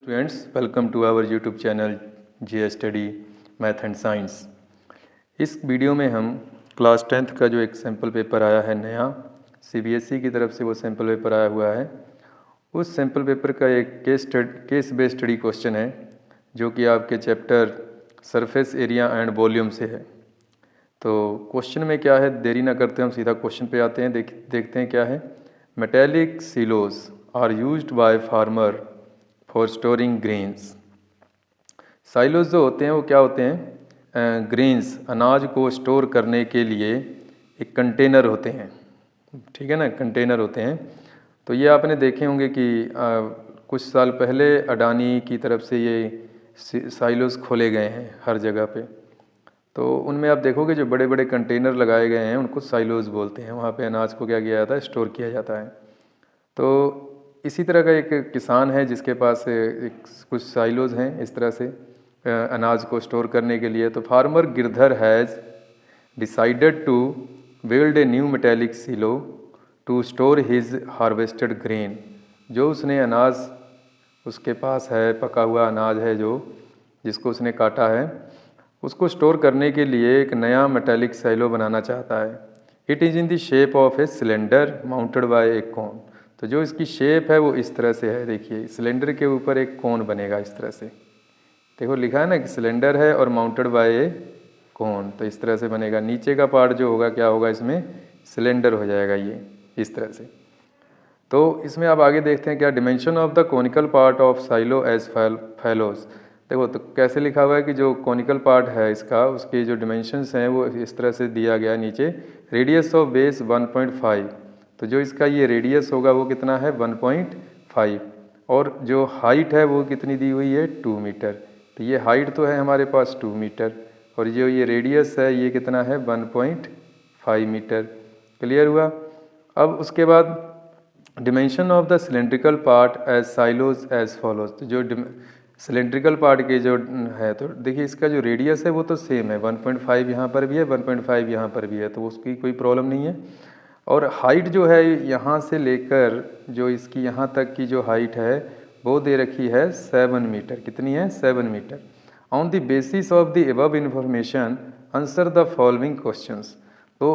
Students, welcome to our YouTube channel GS Study Math and Science। इस video में हम class 10th का जो एक सैम्पल पेपर आया है नया CBSE की तरफ से वो सैम्पल पेपर आया हुआ है, उस सैम्पल पेपर का एक केस बेस्ड स्टडी क्वेश्चन है जो कि आपके chapter surface area and volume से है। तो क्वेश्चन में क्या है, देरी ना करते हम सीधा क्वेश्चन पे आते हैं। देखते हैं क्या है। Metallic silos are used by farmer for storing grains. Silos जो होते हैं वो क्या होते हैं, ग्रेन्स अनाज को स्टोर करने के लिए एक कंटेनर होते हैं, ठीक है ना, कंटेनर होते हैं। तो ये आपने देखे होंगे कि कुछ साल पहले अडानी की तरफ से ये साइलोज खोले गए हैं हर जगह पे। तो उनमें आप देखोगे जो बड़े बड़े कंटेनर लगाए गए हैं उनको साइलोज बोलते हैं। वहाँ पे अनाज को क्या किया जाता है, स्टोर किया जाता है। तो इसी तरह का एक किसान है जिसके पास कुछ साइलोज हैं इस तरह से अनाज को स्टोर करने के लिए। तो farmer Girdhar has decided to build a new metallic silo to store his harvested grain. जो उसने अनाज उसके पास है, पका हुआ अनाज है जो जिसको उसने काटा है, उसको स्टोर करने के लिए एक नया मेटेलिक साइलो बनाना चाहता है। It is in the shape of a cylinder mounted by a cone. तो जो इसकी शेप है वो इस तरह से है। देखिए सिलेंडर के ऊपर एक कोन बनेगा इस तरह से। देखो लिखा है ना कि सिलेंडर है और माउंटेड बाय ए कोन, तो इस तरह से बनेगा। नीचे का पार्ट जो होगा क्या होगा, इसमें सिलेंडर हो जाएगा ये इस तरह से। तो इसमें आप आगे देखते हैं क्या, dimension of the conical part of silo as follows. देखो तो कैसे लिखा हुआ है कि जो कॉनिकल पार्ट है इसका, उसके जो डिमेंशंस हैं वो इस तरह से दिया गया है नीचे। रेडियस ऑफ बेस 1.5, तो जो इसका ये रेडियस होगा वो कितना है 1.5, और जो हाइट है वो कितनी दी हुई है 2 मीटर। तो ये हाइट तो है हमारे पास 2 मीटर और जो ये रेडियस है ये कितना है 1.5 मीटर। क्लियर हुआ। अब उसके बाद dimension of the cylindrical part as silos as follows. तो जो सिलेंड्रिकल पार्ट के जो है, तो देखिए इसका जो रेडियस है वो तो सेम है, 1.5 यहाँ पर भी है, 1.5 यहाँ पर भी है, तो उसकी कोई प्रॉब्लम नहीं है। और हाइट जो है यहाँ से लेकर जो इसकी यहाँ तक की जो हाइट है वो दे रखी है 7 मीटर। कितनी है 7 metre. On the basis of the above information answer the following questions. तो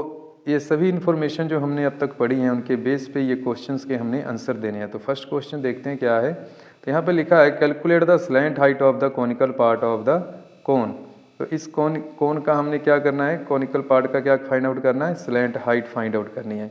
ये सभी इन्फॉर्मेशन जो हमने अब तक पढ़ी हैं उनके बेस पे ये क्वेश्चंस के हमने आंसर देने हैं। तो फर्स्ट क्वेश्चन देखते हैं क्या है। तो यहाँ पे लिखा है calculate the slant height of the conical part of the cone. तो इस कोन का हमने क्या करना है, कॉनिकल पार्ट का क्या फाइंड आउट करना है, स्लैंट हाइट फाइंड आउट करनी है।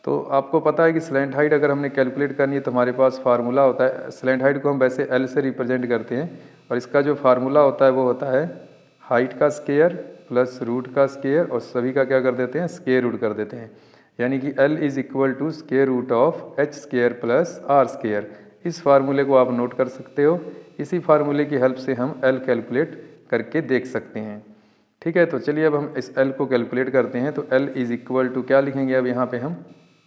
तो आपको पता है कि स्लैंट हाइट अगर हमने कैलकुलेट करनी है तो हमारे पास फार्मूला होता है। स्लैंट हाइट को हम वैसे एल से रिप्रेजेंट करते हैं और इसका जो फार्मूला होता है वो होता है हाइट का स्केयर प्लस रूट का स्केयर, और सभी का क्या कर देते हैं, स्केयर रूट कर देते हैं। यानी कि L is equal to square root of H square plus R square. इस फार्मूले को आप नोट कर सकते हो। इसी फार्मूले की हेल्प से हम L कैलकुलेट करके देख सकते हैं। ठीक है, तो चलिए अब हम इस L को कैलकुलेट करते हैं। तो L इज इक्वल टू क्या लिखेंगे अब यहाँ पे हम,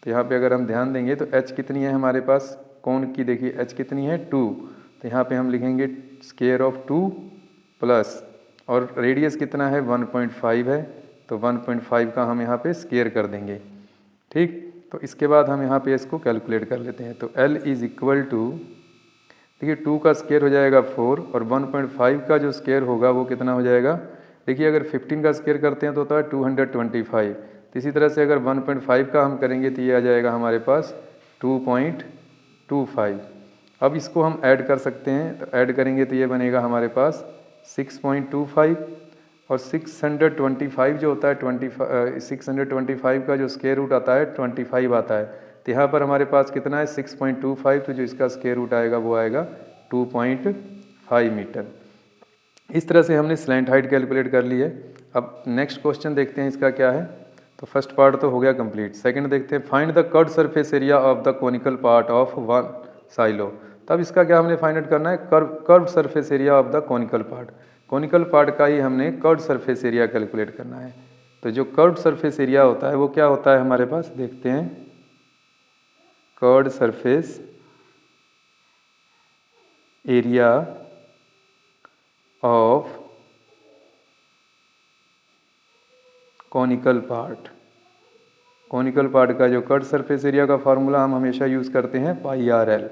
तो यहाँ पे अगर हम ध्यान देंगे तो H कितनी है हमारे पास, कोण की देखिए H कितनी है 2, तो यहाँ पे हम लिखेंगे स्केयर ऑफ 2 प्लस, और रेडियस कितना है 1.5 है, तो 1.5 का हम यहाँ पे स्केयर कर देंगे। ठीक, तो इसके बाद हम यहाँ पे इसको कैलकुलेट कर लेते हैं। तो L इज इक्वल टू, देखिए 2 का स्केयर हो जाएगा 4 और 1.5 का जो स्केयर होगा वो कितना हो जाएगा, देखिए अगर 15 का स्केयर करते हैं तो होता है 225। तो इसी तरह से अगर 1.5 का हम करेंगे तो ये आ जाएगा हमारे पास 2.25। अब इसको हम ऐड कर सकते हैं, तो ऐड करेंगे तो ये बनेगा हमारे पास 6.25, और 625 जो होता है 625 का जो स्केयर रूट आता है 25 आता है। तो यहाँ पर हमारे पास कितना है 6.25, तो जो इसका स्केयर रूट आएगा वो आएगा 2.5 मीटर। इस तरह से हमने स्लैंट हाइट कैलकुलेट कर ली है। अब नेक्स्ट क्वेश्चन देखते हैं इसका क्या है। तो फर्स्ट पार्ट तो हो गया कंप्लीट। सेकंड देखते हैं, find the curve surface area of the conical part of one silo. तब इसका क्या हमने फाइंड आउट करना है, curve surface area of the conical part. Conical part का ही हमने कर्व सरफेस एरिया कैलकुलेट करना है। तो जो कर्व सरफेस एरिया होता है वो क्या होता है हमारे पास, देखते हैं। Curve surface area of conical part. Conical part का जो कर्व सरफेस एरिया का फार्मूला हम हमेशा यूज़ करते हैं पाई आर एल।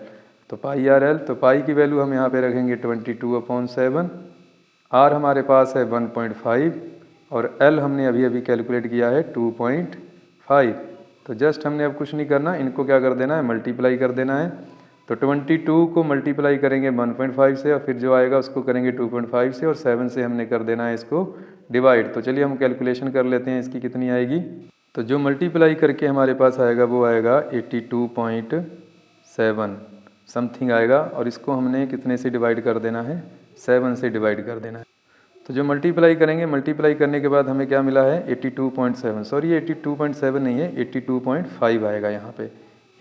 तो पाई आर एल, तो पाई की वैल्यू हम यहाँ पे रखेंगे 22/7, आर हमारे पास है 1.5 और एल हमने अभी अभी कैलकुलेट किया है 2.5। तो जस्ट हमने अब कुछ नहीं करना, इनको क्या कर देना है, मल्टीप्लाई कर देना है। तो 22 को मल्टीप्लाई करेंगे 1.5 से और फिर जो आएगा उसको करेंगे 2.5 से और 7 से हमने कर देना है इसको डिवाइड। तो चलिए हम कैलकुलेशन कर लेते हैं इसकी कितनी आएगी। तो जो मल्टीप्लाई करके हमारे पास आएगा वो आएगा 82.7 समथिंग आएगा और इसको हमने कितने से डिवाइड कर देना है, 7 से डिवाइड कर देना है। तो जो मल्टीप्लाई करेंगे, मल्टीप्लाई करने के बाद हमें क्या मिला है 82.7, सॉरी 82.7 नहीं है 82.5 आएगा यहाँ पे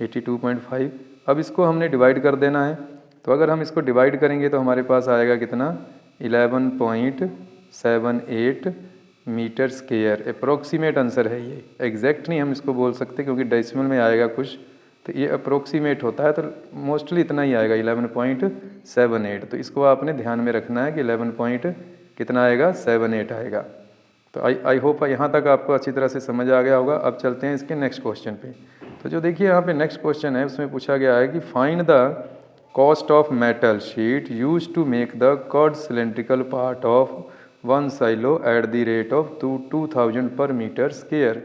82.5। अब इसको हमने डिवाइड कर देना है। तो अगर हम इसको डिवाइड करेंगे तो हमारे पास आएगा कितना 11.78 मीटर स्क्वायर। अप्रोक्सीमेट आंसर है ये, एग्जैक्ट नहीं हम इसको बोल सकते क्योंकि डेसिमल में आएगा कुछ, तो ये अप्रोक्सीमेट होता है तो मोस्टली इतना ही आएगा 11.78। तो इसको आपने ध्यान में रखना है कि 11 कितना आएगा 78 आएगा। तो आई होप यहाँ तक आपको अच्छी तरह से समझ आ गया होगा। अब चलते हैं इसके नेक्स्ट क्वेश्चन पे। तो जो देखिए यहाँ पे नेक्स्ट क्वेश्चन है उसमें पूछा गया है कि find the cost of metal sheet use to make the curved cylindrical part of one silo at the rate of 2000 per metre square.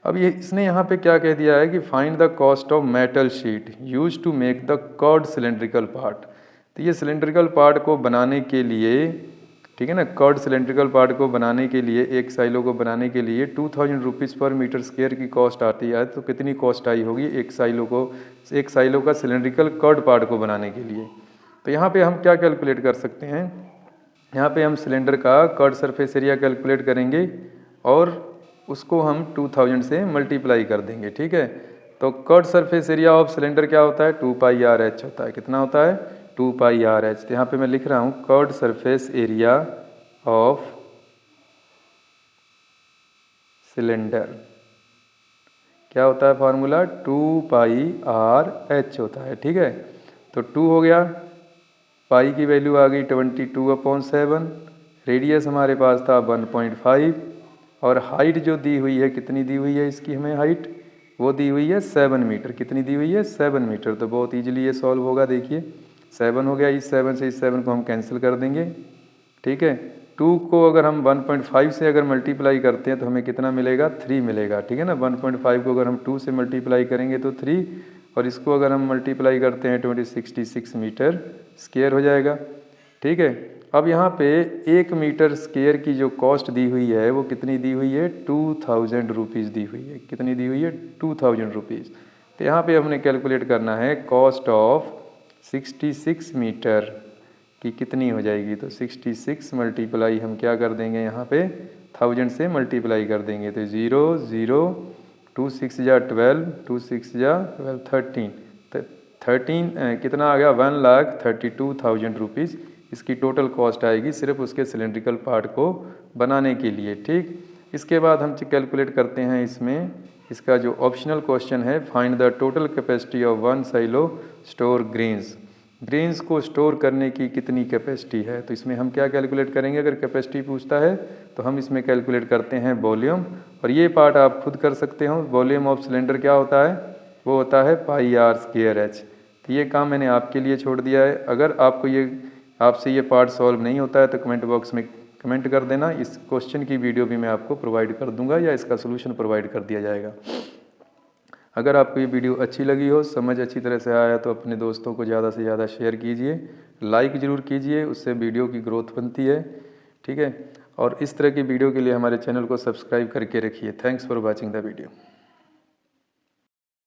अब ये इसने यहाँ पे क्या कह दिया है कि find the cost of metal sheet use to make the curved cylindrical part. तो ये सिलेंड्रिकल पार्ट को बनाने के लिए, ठीक है ना, कर्ड सिलेंड्रिकल पार्ट को बनाने के लिए, एक साइलो को बनाने के लिए 2000 रुपीज़ पर मीटर स्क्वायर की कॉस्ट आती है। तो कितनी कॉस्ट आई होगी एक साइलो का सिलेंड्रिकल कर्ड पार्ट को बनाने के लिए। तो यहाँ पे हम क्या कैलकुलेट कर सकते हैं, यहाँ पे हम सिलेंडर का कर्ड सरफेस एरिया कैलकुलेट करेंगे और उसको हम 2000 से मल्टीप्लाई कर देंगे, ठीक है। तो curved surface area of cylinder क्या होता है 2πRh होता है। कितना होता है 2πRh। तो यहाँ पे मैं लिख रहा हूँ curved surface area of cylinder क्या होता है फार्मूला 2πRh होता है, ठीक है। तो 2 हो गया, पाई की वैल्यू आ गई 22/7, रेडियस हमारे पास था 1.5 और हाइट जो दी हुई है, कितनी दी हुई है इसकी हमें हाइट, वो दी हुई है 7 मीटर। कितनी दी हुई है 7 मीटर। तो बहुत ईजिली ये सॉल्व होगा। देखिए 7 हो गया, इस 7 से इस 7 को हम कैंसिल कर देंगे, ठीक है। 2 को अगर हम 1.5 से अगर मल्टीप्लाई करते हैं तो हमें कितना मिलेगा 3 मिलेगा, ठीक है ना। 1.5 को अगर हम 2 से मल्टीप्लाई करेंगे तो 3 और इसको अगर हम मल्टीप्लाई करते हैं 66 मीटर स्क्वायर हो जाएगा, ठीक है। अब यहाँ पे 1 मीटर स्क्वायर की जो कॉस्ट दी हुई है वो कितनी दी हुई है 2000 रुपीज़ दी हुई है। कितनी दी हुई है 2000 रुपीज़। तो यहाँ पे हमने कैलकुलेट करना है कॉस्ट ऑफ 66 मीटर की कितनी हो जाएगी। तो 66 मल्टीप्लाई हम क्या कर देंगे यहाँ पे 1000 से मल्टीप्लाई कर देंगे। तो 0 0 2 6 जा 12 2 6 जा 12 13। तो 13 कितना आ गया 1,32,000 रुपीज़ इसकी टोटल कॉस्ट आएगी सिर्फ उसके सिलेंड्रिकल पार्ट को बनाने के लिए, ठीक। इसके बाद हम कैलकुलेट करते हैं इसमें इसका जो ऑप्शनल क्वेश्चन है, find the total capacity of one silo store grains. Grains को स्टोर करने की कितनी कैपेसिटी है। तो इसमें हम क्या कैलकुलेट करेंगे, अगर कैपेसिटी पूछता है तो हम इसमें कैलकुलेट करते हैं वॉल्यूम। और ये पार्ट आप खुद कर सकते हो। वॉल्यूम ऑफ सिलेंडर क्या होता है, वो होता है πr²h। तो ये काम मैंने आपके लिए छोड़ दिया है। अगर आपसे ये पार्ट सॉल्व नहीं होता है तो कमेंट बॉक्स में कमेंट कर देना। इस क्वेश्चन की वीडियो भी मैं आपको प्रोवाइड कर दूंगा या इसका सोल्यूशन प्रोवाइड कर दिया जाएगा। अगर आपको ये वीडियो अच्छी लगी हो, समझ अच्छी तरह से आया तो अपने दोस्तों को ज़्यादा से ज़्यादा शेयर कीजिए, लाइक ज़रूर कीजिए, उससे वीडियो की ग्रोथ बनती है, ठीक है। और इस तरह की वीडियो के लिए हमारे चैनल को सब्सक्राइब करके रखिए। Thanks for watching the video.